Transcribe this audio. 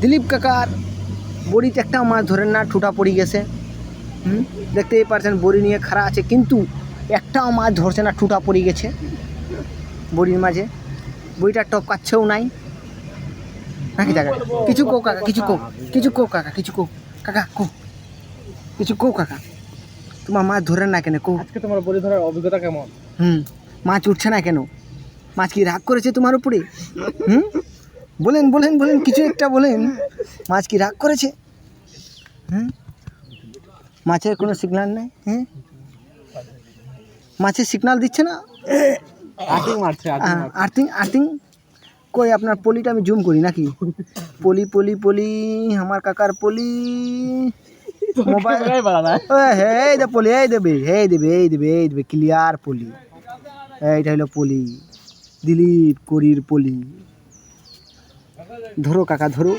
দিলীপ কাকার বড়িতে একটা মাছ ধরেন না, ঠুটা পড়ে গেছে। দেখতেই পারছেন বড়ি নিয়ে খাড়া আছে, কিন্তু একটাও মাছ ধরছে না, ঠুটা পড়ে গেছে বড়ির মাঝে। বড়িটা টপকাচ্ছেও নাই নাকি কাকা? কিছু কো কাকা, কিছু কো, কিছু কো কাকা, কিছু কো কাকা, কো কিছু কো কাকা। তোমার মাছ ধরেন না কেন কো? আজকে তোমার বড়ি ধরার অভিজ্ঞতা কেমন? মাছ উঠছে না কেন? মাছ কি রাগ করেছে তোমার উপরে? বলেন বলেন বলেন, কিছু একটা বলেন। মাছ কি রাগ করেছে? মাছের কোনো সিগন্যাল নেই। মাছের সিগন্যাল দিচ্ছে না। আর্টিং মারছে, আর্থিং আর্থিং কই আপনার পলিটা আমি জুম করি নাকি? পলি পলি পলি, আমার কাকার পলি মোবাইল। এই দে পলি, এই দেবে, এই দেবে, এই দেবে, এই দেবে, ক্লিয়ার পলি। এইটা হলো পলি, দিলীপ করির পলি। ধরো কাকা ধরো।